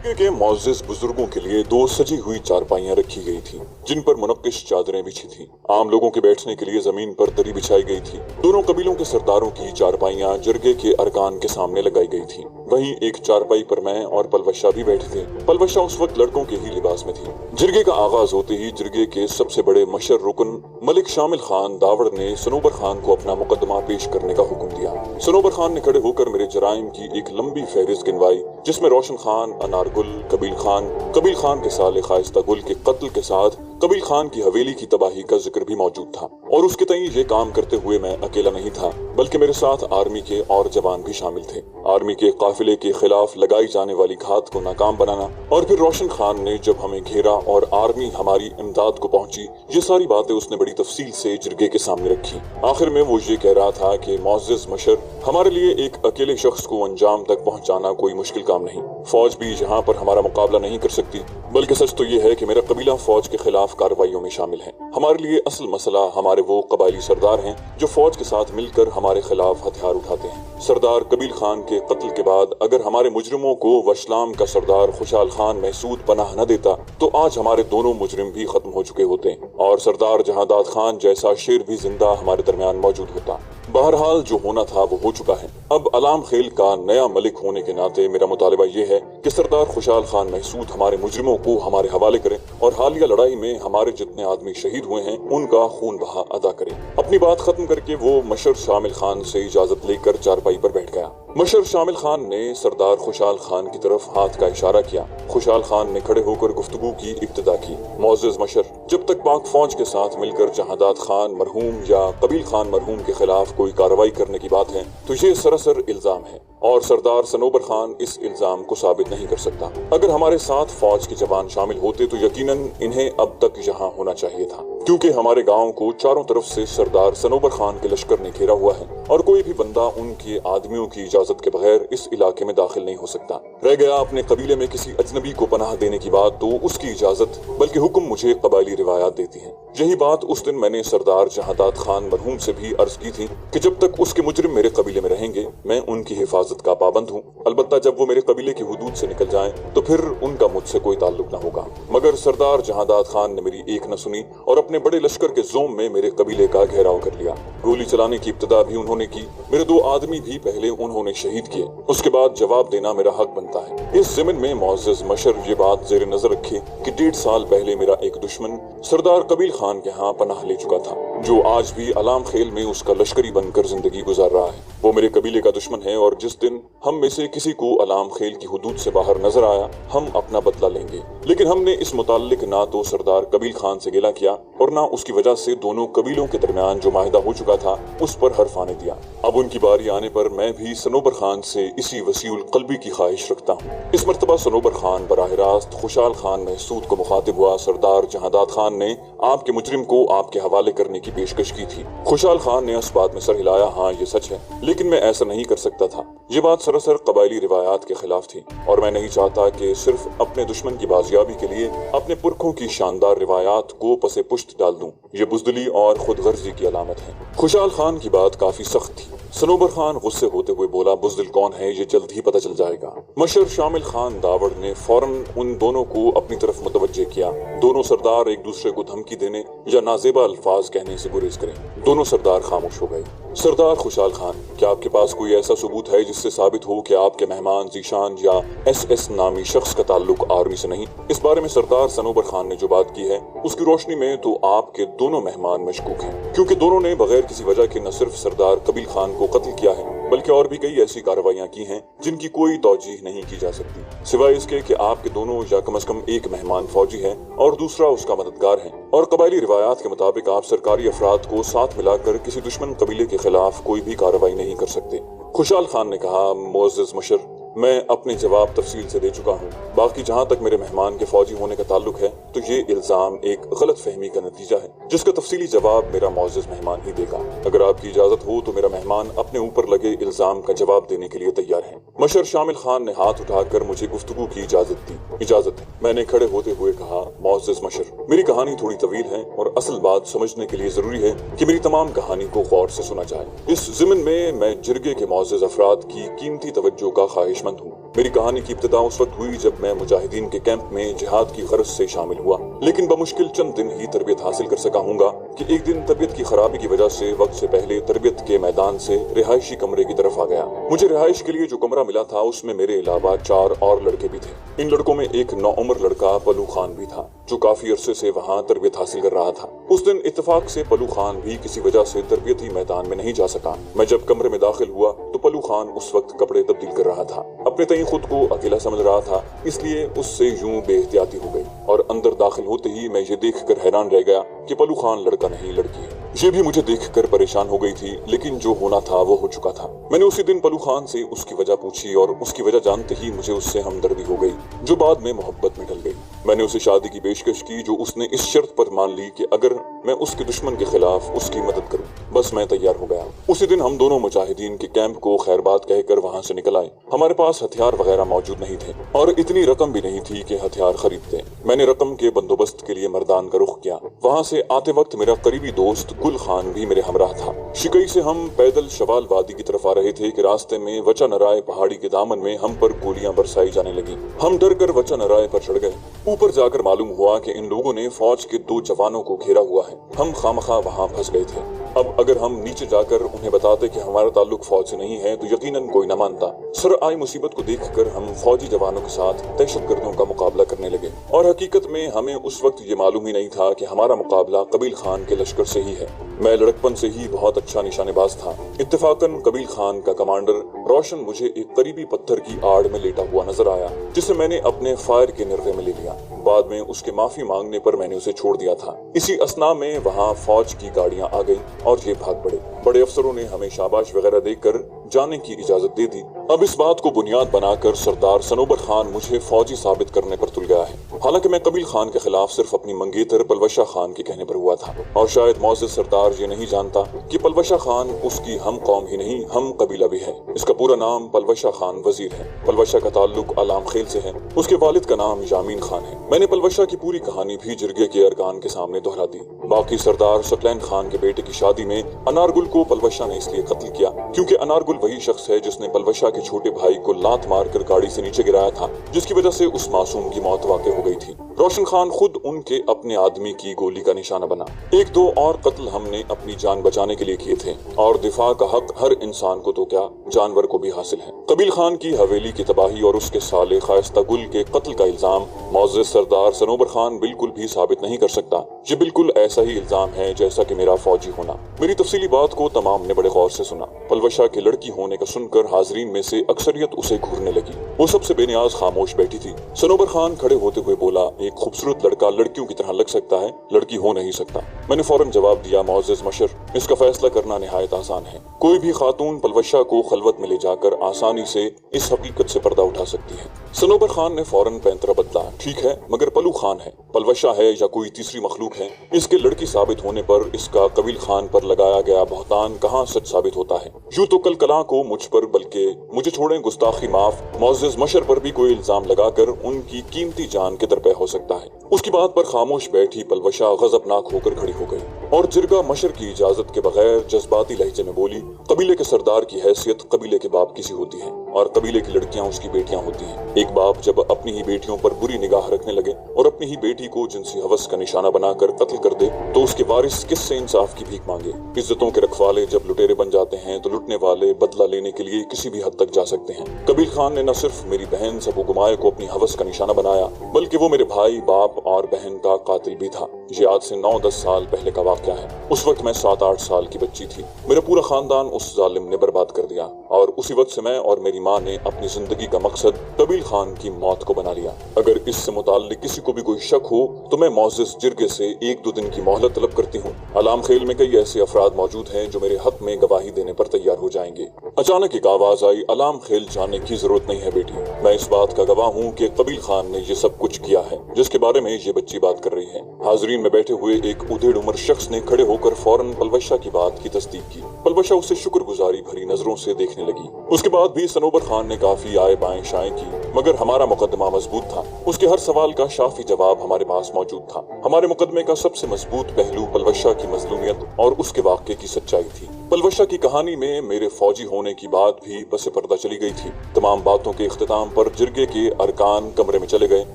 के मुअज़्ज़िज़ बुजुर्गों के लिए दो सजी हुई चारपाइयां रखी गई थीं, जिन पर मुनक्किश चादरें बिछी थीं। आम लोगों के बैठने के लिए जमीन पर दरी बिछाई गई थी। दोनों कबीलों के सरदारों की चारपाइयां जरगे के अरकान के सामने लगाई गई थीं। वहीं एक चारपाई पर मैं और पलवशा भी बैठे थे। पलवशा उस वक्त लड़कों के ही लिबास में थी। जिरगे का आगाज होते ही जिरगे के सबसे बड़े मशर रुकन मलिक शामिल खान दावड़ ने सनोबर खान को अपना मुकदमा पेश करने का हुक्म दिया। सनोबर खान ने खड़े होकर मेरे जराइम की एक लंबी फहरिस्त गिनवाई, जिसमें रोशन खान, अनारगुल, कबील खान के साले खाइस्ता गुल के कत्ल के साथ कबील खान की हवेली की तबाही का जिक्र भी मौजूद था। और उसके तई ये काम करते हुए मैं अकेला नहीं था, बल्कि मेरे साथ आर्मी के और जवान भी शामिल थे। आर्मी के काफिले के खिलाफ लगाई जाने वाली घात को नाकाम बनाना, और फिर रोशन खान ने जब हमें घेरा और आर्मी हमारी इमदाद को पहुंची, ये सारी बातें उसने बड़ी तफसील से जिरगे के सामने रखी। आखिर में वो ये कह रहा था कि मुअज़्ज़िज़ मशर, हमारे लिए एक अकेले शख्स को अंजाम तक पहुंचाना कोई मुश्किल काम नहीं। फौज भी यहाँ पर हमारा मुकाबला नहीं कर सकती, बल्कि सच तो ये है कि मेरा कबीला फौज के खिलाफ कार्रवाइयों में शामिल है। हमारे लिए असल मसला हमारे वो कबायली सरदार हैं जो फौज के साथ मिलकर हमारे खिलाफ हथियार उठाते हैं। सरदार कबील खान के कत्ल के बाद अगर हमारे मुजरिमों को वशलाम का सरदार खुशाल खान महसूद पनाह न देता, तो आज हमारे दोनों मुजरिम भी खत्म हो चुके होते और सरदार जहादात खान जैसा शेर भी जिंदा हमारे दरमियान मौजूद होता। बहरहाल जो होना था वो हो चुका है। अब अलाम खेल का नया मलिक होने के नाते मेरा मुतालबा ये है कि सरदार खुशाल खान महसूद हमारे मुजरिमों को हमारे हवाले करें और हालिया लड़ाई में हमारे जितने आदमी शहीद हुए हैं उनका खून बहा अदा करें। अपनी बात खत्म करके वो मशर शामिल खान से इजाजत लेकर चारपाई पर बैठ गया। मशर शामिल खान ने सरदार खुशाल खान की तरफ हाथ का इशारा किया। खुशाल खान ने खड़े होकर गुफ्तगू की इब्तिदा की। मुअज़्ज़िज़ मशर, जब तक पाक फौज के साथ मिलकर जहादात खान मरहूम या कबील खान मरहूम के खिलाफ कोई कार्रवाई करने की बात है, तो ये सरासर इल्जाम है और सरदार सनोबर खान इस इल्जाम को साबित नहीं कर सकता। अगर हमारे साथ फौज के जवान शामिल होते तो यकीनन इन्हें अब तक यहाँ होना चाहिए था, क्योंकि हमारे गांव को चारों तरफ से सरदार सनोबर खान के लश्कर ने घेरा हुआ है और कोई भी बंदा उनके आदमियों की इजाजत के बगैर इस इलाके में दाखिल नहीं हो सकता। रह गया अपने कबीले में किसी अजनबी को पनाह देने की बात, तो उसकी इजाजत बल्कि हुक्म मुझे कबायली रिवायात देती है। यही बात उस दिन मैंने सरदार जहादात खान मरहूम से भी अर्ज की थी कि जब तक उसके मुजरिम मेरे कबीले में रहेंगे मैं उनकी हिफाजत का पाबंद हूँ। अलबत्ता जब वो मेरे कबीले की हुदूद से निकल जाएं तो फिर उनका मुझसे कोई ताल्लुक न होगा। मगर सरदार जहादात खान ने मेरी एक न सुनी और अपने बड़े लश्कर के जोम में मेरे कबीले का घेराव कर लिया। गोली चलाने की इब्तिदा भी उन्होंने की। मेरे दो आदमी भी पहले उन्होंने शहीद किए, उसके बाद जवाब देना मेरा हक बनता है। इस ज़मीन में मुअज़्ज़िज़ मशर ये बात जेर नजर रखे कि 1.5 साल पहले मेरा एक दुश्मन सरदार कबील खान के यहाँ पनाह ले चुका था, जो आज भी अलाम खेल में उसका लश्करी बनकर जिंदगी गुजार रहा है। वो मेरे कबीले का दुश्मन है और जिस दिन हम में से किसी को अलाम खेल की हुदूद से बाहर नजर आया, हम अपना बदला लेंगे। लेकिन हमने इस मुताल्लिक ना तो सरदार कबील खान से गिला किया और ना उसकी वजह से दोनों कबीलों के दरमियान जो माहिदा हो चुका था उस पर हर्फ आने दिया। अब उनकी बारी आने पर मैं भी सनोबर खान से इसी वसीउल क़ल्बी की ख्वाहिश रखता हूँ। इस मर्तबा सनोबर खान बराह रास्त खुशाल खान महसूद को मुखातिब हुआ। सरदार जहादात खान ने आपके मुजरिम को आपके हवाले करने की पेशकश की थी। खुशाल खान ने इस बात में सर हिलाया, हाँ ये सच है, लेकिन मैं ऐसा नहीं कर सकता था। ये बात सरासर कबायली रिवायात के खिलाफ थी और मैं नहीं चाहता कि सिर्फ अपने दुश्मन की बाजियाबी के लिए अपने पुरखों की शानदार रिवायात को पसे पुश्त डाल दूं। ये बुज़दिली और खुद गर्जी की अलामत है। खुशाल खान की बात काफी सख्त थी। सनोबर खान गुस्से होते हुए बोला, बुज़दिल कौन है ये जल्द ही पता चल जाएगा। मशर शामिल खान दावड़ ने फौरन उन दोनों को अपनी तरफ मुतवज्जे किया। दोनों सरदार एक दूसरे को धमकी देने या नाजेबा अल्फाज कहने से गुरेज करें। दोनों सरदार खामोश हो गए। सरदार खुशाल खान, क्या आपके पास कोई ऐसा सबूत है जिससे साबित हो कि आपके मेहमान जीशान या SS नामी शख्स का ताल्लुक आर्मी से नहीं? इस बारे में सरदार सनोबर खान ने जो बात की है उसकी रोशनी में तो आपके दोनों मेहमान मशकूक हैं, क्योंकि दोनों ने बगैर किसी वजह के न सिर्फ सरदार कबील खान को कत्ल किया है बल्कि और भी कई ऐसी कार्रवाइयां की हैं जिनकी कोई तौजीह नहीं की जा सकती, सिवाय इसके कि आपके दोनों या कम से कम एक मेहमान फौजी है और दूसरा उसका मददगार है। और कबायली रिवायात के मुताबिक आप सरकारी अफराद को साथ मिलाकर किसी दुश्मन कबीले के खिलाफ कोई भी कार्रवाई नहीं कर सकते। खुशाल खान ने कहा, मुअज़्ज़िज़ मशर, मैं अपने जवाब तफसील से दे चुका हूँ। बाकी जहाँ तक मेरे मेहमान के फौजी होने का ताल्लुक है तो ये इल्जाम एक गलत फहमी का नतीजा है जिसका तफसीली जवाब मेरा मुअज़्ज़िज़ मेहमान ही देगा। अगर आपकी इजाजत हो तो मेरा मेहमान अपने ऊपर लगे इल्जाम का जवाब देने के लिए तैयार है। मशर शामिल खान ने हाथ उठाकर मुझे गुफ्तगू की इजाजत दी। इजाजत है, मैंने खड़े होते हुए कहा, मुअज़्ज़िज़ मशर, मेरी कहानी थोड़ी तवील है और असल बात समझने के लिए जरूरी है कि मेरी तमाम कहानी को गौर से सुना जाए। इस ज़िमन में मैं जिरगे के मुअज़्ज़िज़ अफराद की कीमती तवज्जो का ख्वाहिश ख्वाहिशमंद हूँ। मेरी कहानी की इब्तिदा उस वक्त हुई जब मैं मुजाहिदीन के कैंप में जिहाद की गरज से शामिल हुआ, लेकिन बमुश्किल चंद दिन ही तरबियत हासिल कर सका हूँगा कि एक दिन तबीयत की खराबी की वजह से वक्त से पहले तरबियत के मैदान से रिहायशी कमरे की तरफ आ गया। मुझे रिहाइश के लिए जो कमरा मिला था उसमें मेरे अलावा 4 और लड़के भी थे। इन लड़कों में एक नौउम्र लड़का पलू खान भी था जो काफी अरसे से वहाँ तरबियत हासिल कर रहा था। उस दिन इत्तेफाक से पलू खान भी किसी वजह से तरबियती मैदान में नहीं जा सका। मैं जब कमरे में दाखिल हुआ तो पलू खान उस वक्त कपड़े तब्दील कर रहा था। अपने तई खुद को अकेला समझ रहा था, इसलिए उससे यूं बेइख्तियाती हो गई और अंदर दाखिल होते ही मैं ये देखकर हैरान रह गया कि पलू खान लड़का नहीं लड़की है। ये भी मुझे देखकर परेशान हो गई थी, लेकिन जो होना था वो हो चुका था। मैंने उसी दिन पलू खान से उसकी वजह पूछी और उसकी वजह जानते ही मुझे उससे हमदर्दी हो गई, जो बाद में मोहब्बत में ढल गई। मैंने उसे शादी की पेशकश की, जो उसने इस शर्त पर मान ली कि अगर मैं उसके दुश्मन के खिलाफ उसकी मदद करूं। बस मैं तैयार हो गया। उसी दिन हम दोनों मुजाहिदीन के कैंप को खैरबाद कहकर वहां से निकल आए। हमारे पास हथियार वगैरह मौजूद नहीं थे और इतनी रकम भी नहीं थी कि हथियार खरीदते। मैंने रकम के बंदोबस्त के लिए मर्दान का रुख किया। वहां से आते वक्त मेरा करीबी दोस्त गुल खान भी मेरे हमराह था। शिकई से हम पैदल शवाल वादी की तरफ आ रहे थे कि रास्ते में वचा नराय पहाड़ी के दामन में हम पर गोलियां बरसाई जाने लगी। हम डर कर वचा नराय पर चढ़ गए। ऊपर जाकर मालूम हुआ कि इन लोगों ने फौज के 2 जवानों को घेरा हुआ है। हम खामखा वहां फंस गए थे। अब अगर हम नीचे जाकर उन्हें बताते कि हमारा ताल्लुक फौज से नहीं है तो यकीनन कोई न मानता। सर आई मुसीबत को देखकर हम फौजी जवानों के साथ दहशतगर्दों का मुकाबला करने लगे और हकीकत में हमें उस वक्त ये मालूम ही नहीं था कि हमारा मुकाबला कबील खान के लश्कर से ही है। मैं लड़कपन से ही बहुत अच्छा निशानेबाज था। इत्तेफाकन कबील खान का कमांडर रोशन मुझे एक करीबी पत्थर की आड़ में लेटा हुआ नजर आया, जिसे मैंने अपने फायर के निर्वे में ले लिया। बाद में उसके माफी मांगने पर मैंने उसे छोड़ दिया था। इसी असना में वहाँ फौज की गाड़ियां आ गईं और ये भाग पड़े। बड़े अफसरों ने हमें शाबाश वगैरह देकर जाने की इजाजत दे दी। अब इस बात को बुनियाद बनाकर सरदार सनोबर खान मुझे फौजी साबित करने पर तुल गया है। हालांकि मैं कबील खान के खिलाफ सिर्फ अपनी मंगेतर पलवशा खान के कहने पर हुआ था और शायद मौजूद सरदार ये नहीं जानता कि पलवशा खान उसकी हम कौम ही नहीं हम कबीला भी है। इसका पूरा नाम पलवशा खान वजीर है। पलवशा का ताल्लुक अलाम खेल से है। उसके वालिद का नाम यामीन खान है। मैंने पलवशा की पूरी कहानी भी जिरगे के अरकान के सामने दोहरा दी। बाकी सरदार सकलैन खान के बेटे की शादी में अनारगुल को पलवशा ने इसलिए कत्ल किया क्योंकि अनारगुल वही शख्स है जिसने पलवशा के छोटे भाई को लात मारकर गाड़ी से नीचे गिराया था, जिसकी वजह से उस मासूम की मौत वाक़ हो गई थी। रोशन खान खुद उनके अपने आदमी की गोली का निशाना बना। 1-2 और कत्ल हमने अपनी जान बचाने के लिए किए थे और दिफा का हक हर इंसान को तो क्या जानवर को भी हासिल है। कबील खान की हवेली की तबाही और उसके साले खायस्ता गुल के कत्ल का इल्जाम मौजूद सरदार सनोबर खान बिल्कुल भी साबित नहीं कर सकता। ये बिल्कुल ऐसा ही इल्जाम है जैसा कि मेरा फौजी होना। मेरी तफसीली बात को तमाम ने बड़े गौर से सुना। पलवशा के लड़की होने का सुनकर हाजरीन में से अक्सरियत उसे घूरने लगी। वो सबसे बेनियाज खामोश बैठी थी। सनोबर खान खड़े होते हुए बोला, एक खूबसूरत लड़का लड़कियों की तरह लग सकता है, लड़की हो नहीं सकता। मैंने फौरन जवाब दिया, मौजूद मशर, इसका फैसला करना निहायत आसान है। कोई भी खातून पलवशा को खलवत में ले जाकर आसानी से इस हकीकत से पर्दा उठा सकती है। सनोबर खान ने फौरन पैंतरा बदला, ठीक है, मगर पलू खान है, पलवशा है या कोई तीसरी मखलूक है, इसके लड़की साबित होने पर इसका कबील खान पर लगाया गया बहतान कहाँ सच साबित होता है। यूं तो कल कला को मुझ पर बल्कि मुझे छोड़ें गुस्ताखी माफ, मौजूद मशर पर भी कोई इल्जाम लगाकर उनकी कीमती जान के दरपे हो सकता है। उसकी बात पर खामोश बैठी पलवशा गजबनाक होकर खड़ी हो गई और जिरगा मशर की इजाजत के बगैर जज्बाती लहजे में बोली, कबीले के सरदार की हैसियत कबीले के बाप की सी होती है और कबीले की लड़कियां उसकी बेटियां होती हैं। एक बाप जब अपनी ही बेटियों पर बुरी निगाह रखने लगे और अपनी ही बेटी को जिनसी हवस का निशाना बनाकर कत्ल कर दे तो उसके वारिस किससे इंसाफ की भीख मांगे। इज्जतों के रखवाले जब लुटेरे बन जाते हैं तो लुटने वाले बदला लेने के लिए किसी भी हद तक जा सकते हैं। कबील खान ने न सिर्फ मेरी बहन सबू गुमाए को अपनी हवस का निशाना बनाया, बल्कि वो मेरे भाई, बाप और बहन का कातिल भी था। ये आज से 9-10 साल पहले का वाक़या है। उस वक्त मैं 7-8 साल की बच्ची थी। मेरा पूरा खानदान उस जालिम ने बर्बाद कर दिया और उसी वक्त से मैं और मेरी माँ ने अपनी जिंदगी का मकसद कबील खान की मौत को बना लिया। अगर इससे मुताल्लिक किसी को भी कोई शक हो तो मैं मौजूद जिरगे से 1-2 दिन की मोहलत तलब करती हूँ। अलाम खेल में कई ऐसे अफराद मौजूद हैं जो मेरे हक में गवाही देने पर तैयार हो जाएंगे। अचानक एक आवाज आई, अलाम खेल जाने की जरूरत नहीं है बेटी, मैं इस बात का गवाह हूँ कि कबील खान ने ये सब कुछ किया है जिसके बारे में ये बच्ची बात कर रही है। हाजरीन में बैठे हुए एक उधेड़ उम्र शख्स ने खड़े होकर फौरन पलवशा की बात की तस्दीक की। पलवशा उसे शुक्रगुजारी भरी नजरों से देखने लगी। उसके बाद भी सनोबर खान ने काफी आए बाएं शाएं की, मगर हमारा मुकदमा मजबूत था। उसके हर सवाल का शाफी जवाब हमारे पास मौजूद था। हमारे मुकदमे का सबसे मजबूत पहलू पलवशा की मजलूमियत और उसके वाक़े की सच्चाई थी। पलवशा की कहानी में मेरे फौजी होने की बात भी पसे पर्दा चली गई थी। तमाम बातों के इख्तिताम पर जिरगे के अरकान कमरे में चले गए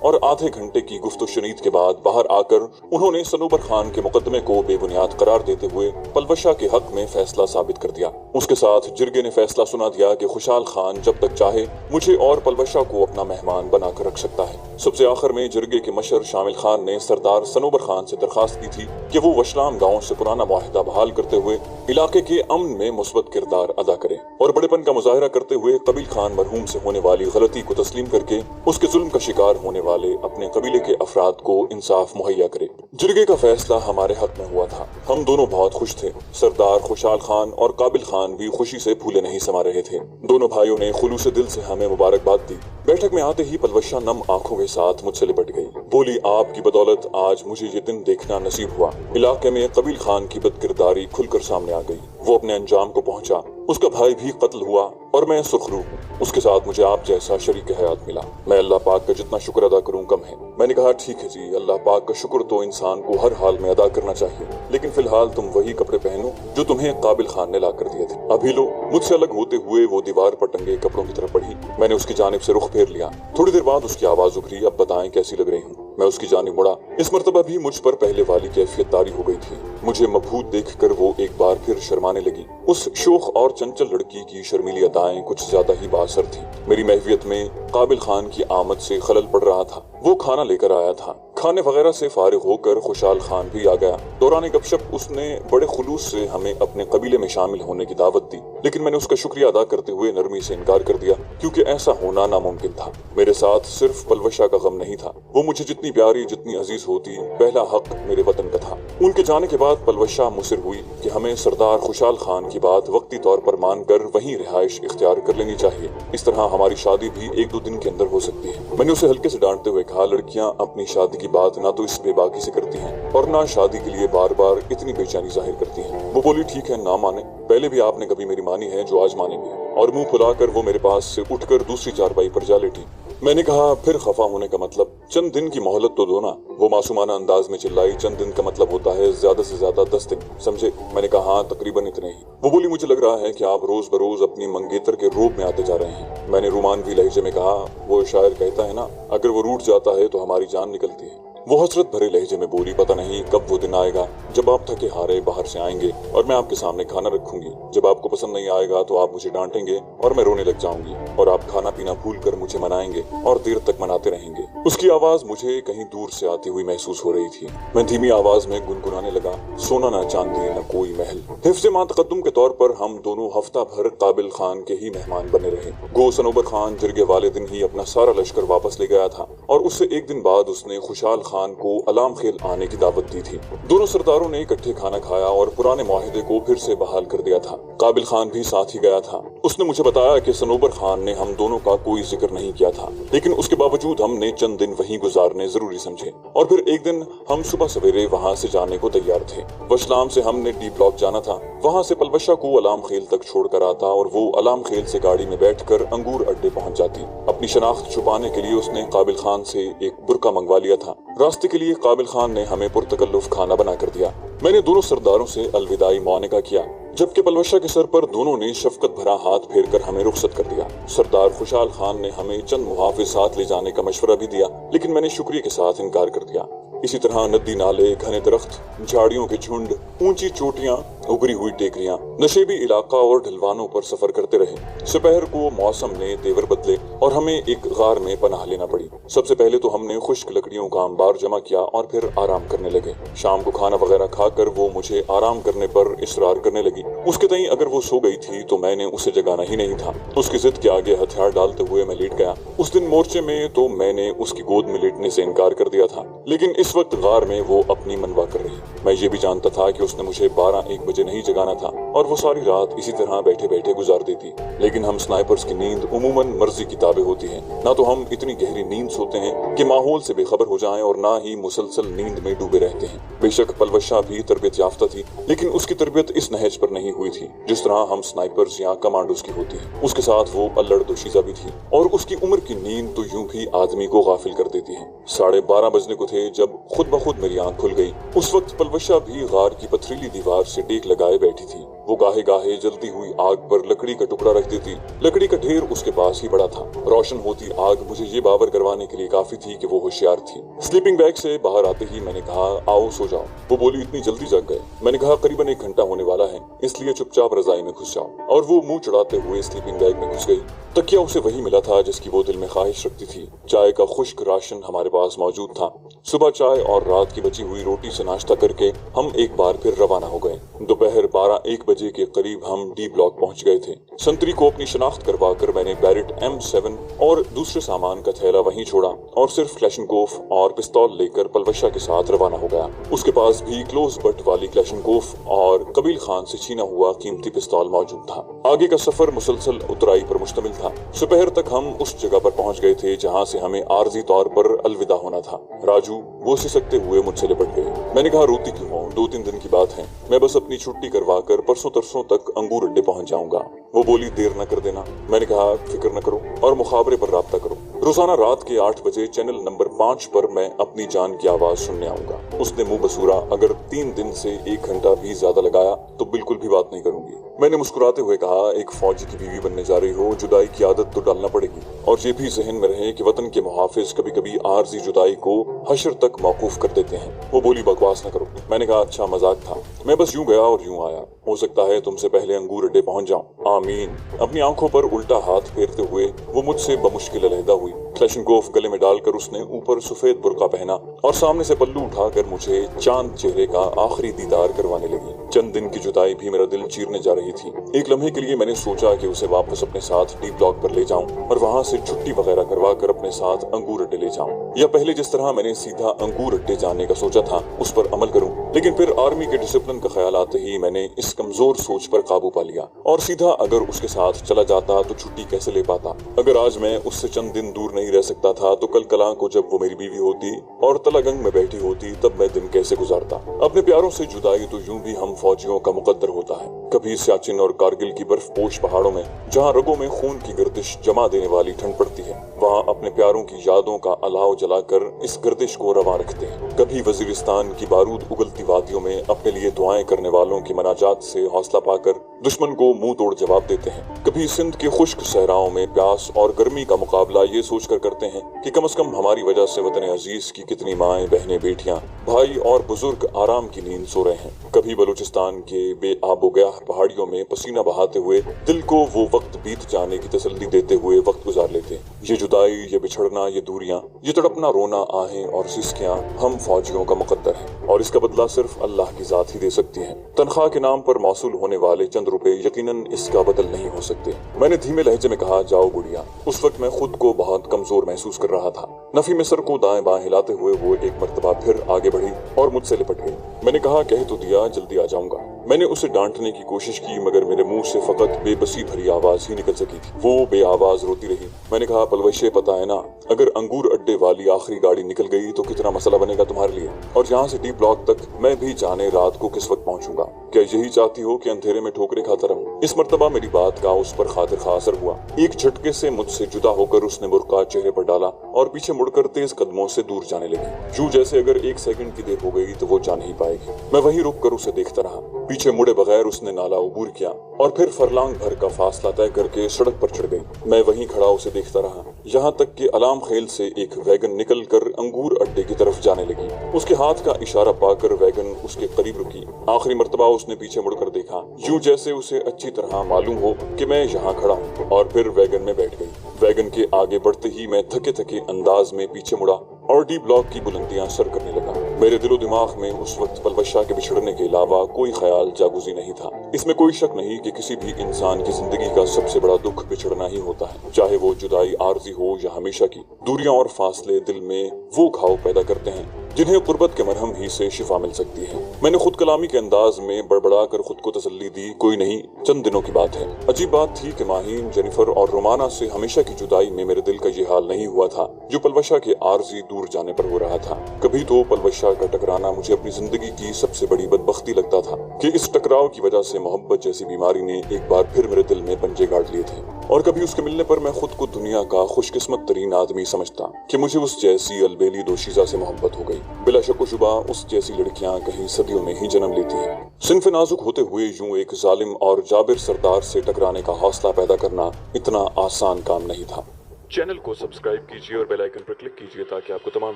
और आधे घंटे की गुफ्तो शुनीद के बाद बाहर आकर उन्होंने सनोबर खान के मुकदमे को बेबुनियाद करार देते हुए पलवशा के हक में फैसला साबित कर दिया। उसके साथ जिरगे ने फैसला सुना दिया कि खुशाल खान जब तक चाहे मुझे और पलवशा को अपना मेहमान बनाकर रख सकता है। सबसे आखिर में जिरगे के मशर शामिल खान ने सरदार सनोबर खान से दरखास्त की थी कि वो वशलाम गाँव से पुराना मुआहिदा बहाल करते हुए इलाके के अमन में मुस्बत किरदार अदा करे और बड़ेपन का मुजाहिरा करते हुए कबील खान मरहूम से होने वाली गलती को तस्लीम करके उसके जुल्म का शिकार होने वाले अपने कबीले के अफराद को इंसाफ मुहैया करे। जिरगे का फैसला हमारे हक में हुआ था। हम दोनों बहुत खुश थे। सरदार खुशाल खान और काबिल खान भी खुशी से फूले नहीं समा रहे थे। दोनों भाइयों ने खुलूस दिल से हमें मुबारकबाद दी। बैठक में आते ही पलवशा नम आंखों के साथ मुझसे लिपट गई। बोली, आपकी बदौलत आज मुझे ये दिन देखना नसीब हुआ। इलाके में कबील खान की बदकिरदारी खुलकर सामने आ गई। वो अपने अंजाम को पहुंचा, उसका भाई भी कत्ल हुआ और मैं सुखरू हूँ। उसके साथ मुझे आप जैसा शरीक हयात मिला। मैं अल्लाह पाक का जितना शुक्र अदा करूँ कम है। मैंने कहा, ठीक है जी, अल्लाह पाक का शुक्र तो इंसान को हर हाल में अदा करना चाहिए, लेकिन फिलहाल तुम वही कपड़े पहनो जो तुम्हें काबिल खान ने ला कर दिए थे। अभी लो। मुझसे अलग होते हुए वो दीवार पर टंगे कपड़ों की तरफ बढ़ी। मैंने उसकी जानिब से रुख फेर लिया। थोड़ी देर बाद उसकी आवाज उभरी, अब बताएं कैसी लग रही हूँ। मैं उसकी जानिब मुड़ा। इस मर्तबा भी मुझ पर पहले वाली कैफियत तारी हो गई थी। मुझे मबहूत देखकर वो एक बार फिर शर्माने लगी। उस शोख और चंचल लड़की की शर्मीली अदाएं कुछ ज्यादा ही बासर थी। मेरी महवियत में काबिल खान की आमद से खलल पड़ रहा था। वो खाना लेकर आया था। खाने वगैरह से फारिग होकर खुशाल खान भी आ गया। दौरान गपशप उसने बड़े खुलूस से हमें अपने कबीले में शामिल होने की दावत दी, लेकिन मैंने उसका शुक्रिया अदा करते हुए नरमी से इनकार कर दिया, क्योंकि ऐसा होना नामुमकिन था। मेरे साथ सिर्फ पलवशा का गम नहीं था। वो मुझे जितनी प्यारी, जितनी अजीज होती, पहला हक मेरे वतन का था। उनके जाने के बाद पलवशा मुसिर हुई कि हमें सरदार खुशाल खान की बात वक्ती तौर पर मानकर वहीं रिहाइश इख्तियार कर लेनी चाहिए। इस तरह हमारी शादी भी 1-2 दिन के अंदर हो सकती है। मैंने उसे हल्के से डांटते हुए कहा, लड़कियां अपनी शादी की बात ना तो इस बेबाकी से करती हैं और ना शादी के लिए बार बार इतनी बेचैनी जाहिर करती हैं। वो बोली, ठीक है, ना माने, पहले भी आपने कभी मेरी मानी है, जो आज मानेंगे। और मुंह फुलाकर वो मेरे पास से उठकर दूसरी चारपाई पर जा लेटी। मैंने कहा, फिर खफा होने का मतलब? चंद दिन की मोहलत तो दो ना। वो मासूमाना अंदाज में चिल्लाई, चंद दिन का मतलब होता है ज्यादा से ज्यादा 10 दिन, समझे? मैंने कहा, हाँ, तकरीबन इतने ही। वो बोली, मुझे लग रहा है कि आप रोज बरोज अपनी मंगेतर के रूप में आते जा रहे हैं। मैंने रोमानवी लहजे में कहा, वो शायर कहता है ना, अगर वो रूठ जाता है तो हमारी जान निकलती है। वो हसरत भरे लहजे में बोली, पता नहीं कब वो दिन आएगा जब आप थके हारे बाहर से आएंगे और मैं आपके सामने खाना रखूंगी। जब आपको पसंद नहीं आएगा तो आप मुझे डांटेंगे और मैं रोने लग जाऊंगी और आप खाना पीना भूल कर मुझे मनाएंगे और देर तक मनाते रहेंगे। उसकी आवाज मुझे कहीं दूर से आती हुई महसूस हो रही थी। मैं धीमी आवाज में गुनगुनाने लगा, सोना ना चांदी न कोई महल। हिफ्ज़े मातक़द्दुम के तौर पर हम दोनों हफ्ता भर काबिल खान के ही मेहमान बने रहे। गो सनोबर खान जिरगे वाले दिन ही अपना सारा लश्कर वापस ले गया था और उससे एक दिन बाद उसने खुशाल खान को अलाम खेल आने की दावत दी थी। दोनों सरदारों ने इकट्ठे खाना खाया और पुराने मुआहिदे को फिर से बहाल कर दिया था। काबिल खान भी साथ ही गया था। उसने मुझे बताया कि सनोबर खान ने हम दोनों का कोई जिक्र नहीं किया था, लेकिन उसके बावजूद हमने चंद दिन वहीं गुजारने जरूरी समझे और फिर एक दिन हम सुबह सवेरे वहां से जाने को तैयार थे। वशलाम से हमने डी ब्लॉक जाना था। वहां से पलवशा को अलाम खेल तक छोड़कर आता और वो अलाम खेल से गाड़ी में बैठकर अंगूर अड्डे पहुंच जाती। अपनी शनाख्त छुपाने के लिए उसने काबिल खान से एक बुर्का मंगवा लिया था। रास्ते के लिए काबिल खान ने हमें पुरतकल्लुफ खाना बना कर दिया। मैंने दोनों सरदारों से अलविदाई मुआनिका किया, जबकि पलवशा के सर पर दोनों ने शफकत भरा हाथ फेर कर हमें रुखसत कर दिया। सरदार खुशाल खान ने हमें चंद मुहाफिज साथ ले जाने का मशवरा भी दिया, लेकिन मैंने शुक्रिया के साथ इनकार कर दिया। इसी तरह नदी नाले, घने दरख्त, झाड़ियों के झुंड, ऊंची चोटियां, उभरी हुई टेकरियां, नशेबी इलाका और ढलवानों पर सफर करते रहे। दोपहर को मौसम ने तेवर बदले और हमें एक गार में पनाह लेना पड़ी। सबसे पहले तो हमने खुश्क लकड़ियों का अंबार जमा किया और फिर आराम करने लगे। शाम को खाना वगैरह खाकर वो मुझे आराम करने पर इसरार करने लगी। उसके तई अगर वो सो गई थी तो मैंने उसे जगाना ही नहीं था। उसकी जिद के आगे हथियार डालते हुए मैं लेट गया। उस दिन मोर्चे में तो मैंने उसकी गोद में लेटने से इनकार कर दिया था, लेकिन इस वक्त गार में वो अपनी मनवा कर रही। मैं ये भी जानता था कि उसने मुझे 12-1 बजे नहीं जगाना था और वो सारी रात इसी तरह बैठे बैठे गुजार देती। लेकिन हम स्नाइपर्स की नींद उमूमन मर्जी की ताबे होती है। ना तो हम इतनी गहरी नींद सोते हैं कि माहौल से बेखबर हो जाएं और ना ही मुसलसल नींद में डूबे रहते हैं। बेशक पलवशा भी तरबियत याफ्ता थी, लेकिन उसकी तरबियत इस नहज पर नहीं हुई थी जिस तरह हम स्नाइपर्स या कमांडोज की होती है। उसके साथ वो अल्लड़ दोशीजा भी थी और उसकी उम्र की नींद तो यूं भी आदमी को गाफिल कर देती है। 12:30 बजने को थे जब खुद ब खुद मेरी आंख खुल गई। उस वक्त पलवशा भी गार की पथरीली दीवार से टेक लगाए बैठी थी। वो गाहे गाहे जलती हुई आग पर लकड़ी का टुकड़ा रख देती। लकड़ी का ढेर उसके पास ही पड़ा था। रोशन होती आग मुझे ये बावर करवाने के लिए काफी थी कि वो होशियार थी। स्लीपिंग बैग से बाहर आते ही मैंने कहा, आओ सो जाओ। वो बोली, इतनी जल्दी जग गए? मैंने कहा, करीबन 1 घंटा होने वाला है, इसलिए चुपचाप रजाई में घुस जाओ। और वो मुंह चढ़ाते हुए स्लीपिंग बैग में घुस गई। तकिया उसे वही मिला था जिसकी वो दिल में ख्वाहिश रखती थी। चाय का खुश्क राशन हमारे पास मौजूद था। सुबह चाय और रात की बची हुई रोटी से नाश्ता करके हम एक बार फिर रवाना हो गए। दोपहर 12-1 बजे के करीब हम डी ब्लॉक पहुंच गए थे। संतरी को अपनी शनाख्त करवा कर मैंने बैरेट M7 और दूसरे सामान का थैला वहीं छोड़ा और सिर्फ क्लैशनकोफ और पिस्तौल लेकर पलवशा के साथ रवाना हो गया। उसके पास भी क्लोज बट वाली क्लैशनकोफ और कबील खान से छीना हुआ कीमती पिस्तौल मौजूद था। आगे का सफर मुसलसल उतराई पर मुश्तमिल था। दोपहर तक हम उस जगह पर पहुंच गए थे जहां से हमें आर्जी तौर पर अलविदा होना था। राजू वो सिसकते हुए मुझसे लिपट गए। मैंने कहा, रोती क्यों हो? 2-3 दिन की बात है, मैं बस अपनी छुट्टी करवा कर परसों तरसों तक अंगूर अड्डे पहुंच जाऊंगा। वो बोली, देर न कर देना। मैंने कहा, फिक्र न करो और मुखाबरे पर राब्ता करो। रोजाना रात के 8 बजे चैनल नंबर 5 पर मैं अपनी जान की आवाज सुनने आऊंगा। उसने मुंह बसूरा, अगर 3 दिन से 1 घंटा भी ज्यादा लगाया तो बिल्कुल भी बात नहीं करूंगी। मैंने मुस्कुराते हुए कहा, एक फौजी की बीवी बनने जा रही हो, जुदाई की आदत तो डालना पड़ेगी। और ये भी जहन में रहे कि वतन के मुहाफिज कभी कभी आर्जी जुदाई को हशर तक मौकूफ कर देते हैं। वो बोली, बकवास न करो। मैंने कहा, अच्छा मजाक था, मैं बस यूं गया और यूं आया, हो सकता है तुमसे पहले अंगूर अड्डे पहुंच जाऊं। आमीन। अपनी आंखों पर उल्टा हाथ फेरते हुए वो मुझसे बमुश्किल अलहदा हुई। क्लैशनकोफ गले में डालकर उसने ऊपर सफेद बुर्का पहना और सामने से पल्लू उठाकर मुझे चांद चेहरे का आखिरी दीदार करवाने लगी। चंद दिन की जुदाई भी मेरा दिल चीरने जा रही थी। एक लम्हे के लिए मैंने सोचा कि उसे वापस अपने साथ डी ब्लॉक पर ले जाऊं और वहां से छुट्टी वगैरह करवा कर अपने साथ अंगूर अड्डे ले जाऊं, या पहले जिस तरह मैंने सीधा अंगूर अड्डे जाने का सोचा था उस पर अमल करूं। लेकिन फिर आर्मी के डिसिप्लिन का ख्याल आते ही मैंने इस कमजोर सोच पर काबू पा लिया और सीधा अगर उसके साथ चला जाता तो छुट्टी कैसे ले पाता। अगर आज मैं उससे चंद दिन दूर नहीं रह सकता था तो कल कला को जब वो मेरी बीवी होती और तलागंग में बैठी होती तब मैं दिन कैसे गुजारता। अपने प्यारों से जुदाई तो यूं भी हम फौजियों का मुकद्दर होता है। कभी सियाचिन और कारगिल की बर्फपोश पहाड़ों में जहां रगों में खून की गर्दिश जमा देने वाली ठंड पड़ती है, वहां अपने प्यारों की यादों का अलाव जलाकर इस गर्दिश को रवा रखते हैं। कभी वजीरिस्तान की बारूद उगलती वादियों में अपने लिए दुआएं करने वालों की मनाजात से हौसला पाकर दुश्मन को मुंह तोड़ जवाब देते हैं। कभी सिंध के खुश्क सहराओं में प्यास और गर्मी का मुकाबला ये सोचकर करते हैं कि कम से कम हमारी वजह से वतन अजीज की कितनी माएं, बहनें, बेटियां, भाई और बुजुर्ग आराम की नींद सो रहे हैं। कभी बलूचिस्तान के बेआबोगया पहाड़ियों में पसीना बहाते हुए दिल को वो वक्त बीत जाने की तसल्ली देते हुए वक्त गुजार लेते हैं। ये जुदाई, ये बिछड़ना, ये दूरियां, ये तड़पना, रोना, आहें और सिसकियां हम फौजियों का मुकद्दर है और इसका बदला सिर्फ अल्लाह की जात ही दे सकती है। तनख्वाह के नाम पर मौसूल होने वाले चंद रुपए यकीनन इसका बदल नहीं हो सकते। मैंने धीमे लहजे में कहा, जाओ गुड़िया। उस वक्त मैं खुद को बहुत कमजोर महसूस कर रहा था। नफी में सर को दाएं बाएं हिलाते हुए वो एक मर्तबा फिर आगे बढ़ी और मुझसे लिपट गई। मैंने कहा, कह तो दिया जल्दी आ जाऊंगा। मैंने उसे डांटने की कोशिश की मगर मेरे मुंह से फकत बेबसी भरी आवाज ही निकल सकी थी। वो बेआवाज रोती रही। मैंने कहा, पलवशे पता है ना, अगर अंगूर अड्डे वाली आखिरी गाड़ी निकल गई तो कितना मसला बनेगा तुम्हारे लिए, और यहाँ से डी ब्लॉक तक मैं भी जाने रात को किस वक्त पहुंचूंगा। क्या यही चाहती हो कि अंधेरे में ठोकरे खाता रहूं? इस मर्तबा मेरी बात का उस पर खातिर खा असर हुआ। एक झटके से मुझसे जुदा होकर उसने बुर्का चेहरे पर डाला और पीछे मुड़कर तेज कदमों से दूर जाने लगी, यूं जैसे अगर 1 सेकंड की देर हो गई तो वो जा नहीं पाएगी। मैं वहीं रुक कर उसे देखता रहा। पीछे मुड़े बगैर उसने नाला अबूर किया और फिर फरलांग भर का फासला तय करके सड़क पर चढ़ गई। मैं वहीं खड़ा उसे देखता रहा, यहाँ तक कि अलाम खेल से एक वैगन निकल कर अंगूर अड्डे की तरफ जाने लगी। उसके हाथ का इशारा पाकर वैगन उसके करीब रुकी। आखिरी मर्तबा उसने पीछे मुड़कर देखा, यूं जैसे उसे अच्छी तरह मालूम हो कि मैं यहाँ खड़ा हूँ, और फिर वैगन में बैठ गई। वैगन के आगे बढ़ते ही मैं थके थके अंदाज में पीछे मुड़ा और डी ब्लॉक की बुलंदियां सर करने लगा। मेरे दिलो दिमाग में उस वक्त पलवशा के बिछड़ने के अलावा कोई ख्याल जागुजी नहीं था। इसमें कोई शक नहीं कि किसी भी इंसान की जिंदगी का सबसे बड़ा दुख बिछड़ना ही होता है, चाहे वो जुदाई आर्जी हो या हमेशा की। दूरियां और फासले दिल में वो घाव पैदा करते हैं जिन्हें कुर्बत के मरहम ही से शिफा मिल सकती है। मैंने खुद कलामी के अंदाज में बड़बड़ा कर खुद को तसल्ली दी, कोई नहीं, चंद दिनों की बात है। अजीब बात थी कि माहीन, जेनिफर और रोमाना से हमेशा की जुदाई में मेरे दिल का ये हाल नहीं हुआ था जो पलवशा के आर्जी दूर जाने पर हो रहा था। कभी तो पलवशा का टकराना मुझे अपनी जिंदगी की सबसे बड़ी बदबख्ती लगता था कि इस टकराव की वजह से मोहब्बत जैसी बीमारी ने एक बार फिर मेरे दिल में पंजे गाड़ लिए थे। اور کبھی اس کے ملنے پر میں خود کو دنیا کا خوش قسمت ترین آدمی سمجھتا کہ مجھے اس جیسی البیلی دوشیزہ سے محبت ہو گئی۔ بلا شک و شبہ اس جیسی لڑکیاں کہیں صدیوں میں ہی جنم لیتی ہیں۔ صنف نازک ہوتے ہوئے یوں ایک ظالم اور جابر سردار سے ٹکرانے کا حوصلہ پیدا کرنا اتنا آسان کام نہیں تھا۔ چینل کو سبسکرائب کیجیے اور بیل آئیکن پر کلک کیجیے تاکہ آپ کو تمام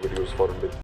ویڈیوز فوراً ملیں۔